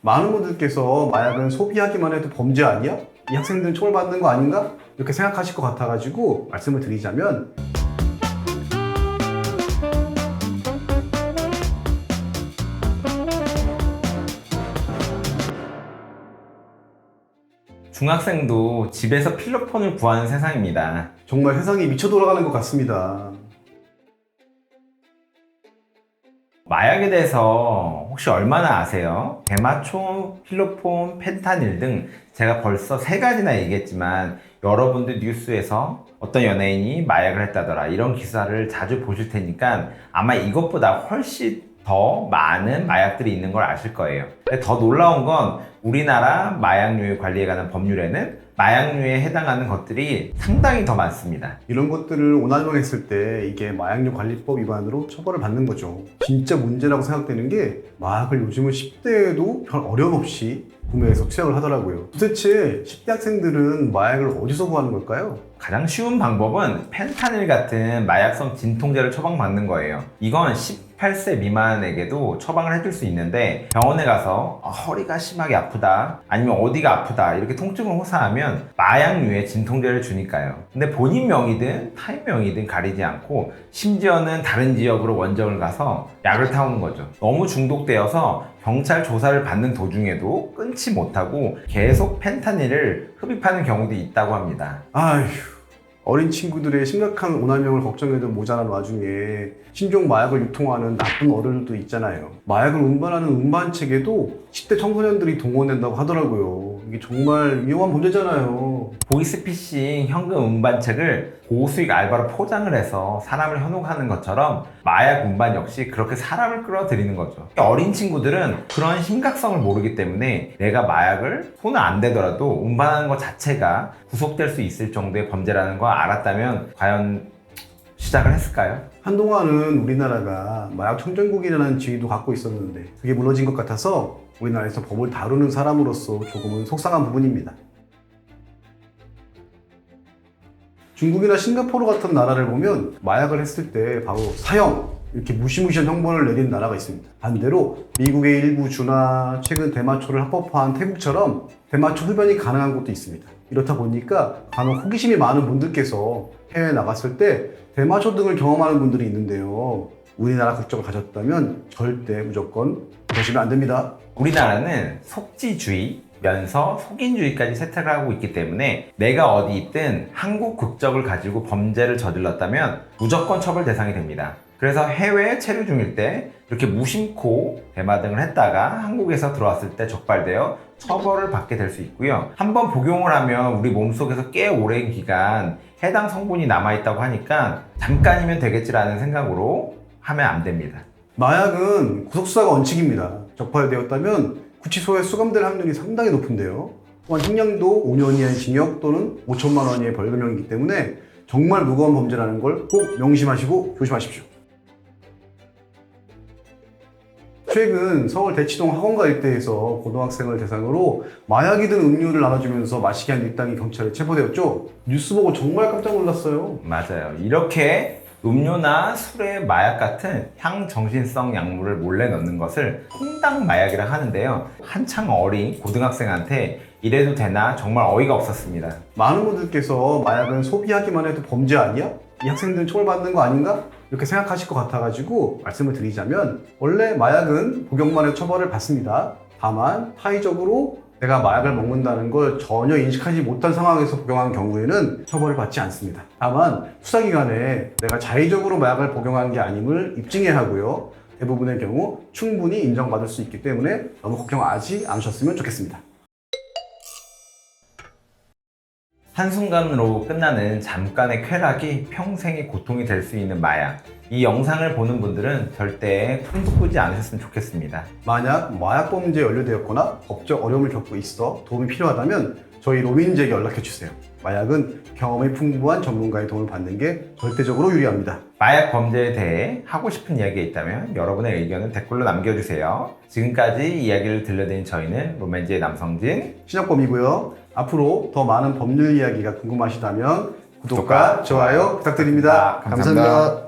많은 분들께서 마약은 소비하기만 해도 범죄 아니야? 이 학생들은 처벌받는 거 아닌가? 이렇게 생각하실 것 같아가지고 말씀을 드리자면, 중학생도 집에서 필로폰을 구하는 세상입니다. 정말 세상이 미쳐 돌아가는 것 같습니다. 마약에 대해서 혹시 얼마나 아세요? 대마초, 필로폰, 펜타닐 등 제가 벌써 3가지나 얘기했지만 여러분들 뉴스에서 어떤 연예인이 마약을 했다더라 이런 기사를 자주 보실 테니까 아마 이것보다 훨씬 더 많은 마약들이 있는 걸 아실 거예요. 근데 더 놀라운 건 우리나라 마약류의 관리에 관한 법률에는 마약류에 해당하는 것들이 상당히 더 많습니다. 이런 것들을 오남용했을 때 이게 마약류 관리법 위반으로 처벌을 받는 거죠. 진짜 문제라고 생각되는 게 마약을 요즘은 10대에도 별 어려움 없이 구매해서 투약을 하더라고요. 도대체 10대 학생들은 마약을 어디서 구하는 걸까요? 가장 쉬운 방법은 펜타닐 같은 마약성 진통제를 처방받는 거예요. 이건 18세 미만에게도 처방을 해줄 수 있는데 병원에 가서 허리가 심하게 아프다 아니면 어디가 아프다 이렇게 통증을 호소하면 마약류의 진통제를 주니까요. 근데 본인 명의든 타인 명의든 가리지 않고 심지어는 다른 지역으로 원정을 가서 약을 타오는 거죠. 너무 중독되어서 경찰 조사를 받는 도중에도 끊지 못하고 계속 펜타닐을 흡입하는 경우도 있다고 합니다. 아휴, 어린 친구들의 심각한 오남용을 걱정해도 모자란 와중에 신종 마약을 유통하는 나쁜 어른들도 있잖아요. 마약을 운반하는 운반책에도 10대 청소년들이 동원된다고 하더라고요. 이게 정말 위험한 범죄잖아요. 보이스피싱 현금 운반책을 고수익 알바로 포장을 해서 사람을 현혹하는 것처럼 마약 운반 역시 그렇게 사람을 끌어들이는 거죠. 어린 친구들은 그런 심각성을 모르기 때문에 내가 마약을 손을 안 대더라도 운반하는 것 자체가 구속될 수 있을 정도의 범죄라는 걸 알았다면 과연 시작을 했을까요? 한동안은 우리나라가 마약 청정국이라는 지위도 갖고 있었는데 그게 무너진 것 같아서 우리나라에서 법을 다루는 사람으로서 조금은 속상한 부분입니다. 중국이나 싱가포르 같은 나라를 보면 마약을 했을 때 바로 사형, 이렇게 무시무시한 형벌을 내리는 나라가 있습니다. 반대로 미국의 일부 주나 최근 대마초를 합법화한 태국처럼 대마초 흡연이 가능한 곳도 있습니다. 이렇다 보니까 간혹 호기심이 많은 분들께서 해외에 나갔을 때 대마초 등을 경험하는 분들이 있는데요. 우리나라 국적을 가졌다면 절대 무조건 그러시면 안 됩니다. 우리나라는 속지주의, 면서 속인주의까지 세탁을 하고 있기 때문에 내가 어디 있든 한국 국적을 가지고 범죄를 저질렀다면 무조건 처벌 대상이 됩니다. 그래서 해외에 체류 중일 때 이렇게 무심코 대마 등을 했다가 한국에서 들어왔을 때 적발되어 처벌을 받게 될 수 있고요. 한번 복용을 하면 우리 몸속에서 꽤 오랜 기간 해당 성분이 남아있다고 하니까 잠깐이면 되겠지라는 생각으로 하면 안 됩니다. 마약은 구속수사가 원칙입니다. 적발되었다면 구치소에 수감될 확률이 상당히 높은데요. 또한 형량도 5년 이하의 징역 또는 5천만 원 이하의 벌금형이기 때문에 정말 무거운 범죄라는 걸 꼭 명심하시고 조심하십시오. 최근 서울 대치동 학원가 일대에서 고등학생을 대상으로 마약이 든 음료를 나눠주면서 마시게 한 일당이 경찰에 체포되었죠. 뉴스 보고 정말 깜짝 놀랐어요. 맞아요. 이렇게 음료나 술에 마약 같은 향정신성 약물을 몰래 넣는 것을 홍당 마약이라 하는데요. 한창 어린 고등학생한테 이래도 되나 정말 어이가 없었습니다. 많은 분들께서 마약은 소비하기만 해도 범죄 아니야? 이 학생들은 처벌받는 거 아닌가? 이렇게 생각하실 것 같아가지고 말씀을 드리자면 원래 마약은 복용만 해도 처벌을 받습니다. 다만 타의적으로 내가 마약을 먹는다는 걸 전혀 인식하지 못한 상황에서 복용한 경우에는 처벌을 받지 않습니다. 다만 수사기관에 내가 자의적으로 마약을 복용한 게 아님을 입증해야 하고요. 대부분의 경우 충분히 인정받을 수 있기 때문에 너무 걱정하지 않으셨으면 좋겠습니다. 한순간으로 끝나는 잠깐의 쾌락이 평생의 고통이 될 수 있는 마약. 이 영상을 보는 분들은 절대 꿈꾸지 않으셨으면 좋겠습니다. 만약 마약 범죄에 연루되었거나 법적 어려움을 겪고 있어 도움이 필요하다면 저희 로민제에게 연락해주세요. 마약은 경험이 풍부한 전문가의 도움을 받는 게 절대적으로 유리합니다. 마약 범죄에 대해 하고 싶은 이야기가 있다면 여러분의 의견을 댓글로 남겨주세요. 지금까지 이야기를 들려드린 저희는 로맨지의 남성진, 신혁범이고요. 앞으로 더 많은 법률 이야기가 궁금하시다면 구독과 좋아요 부탁드립니다. 감사합니다.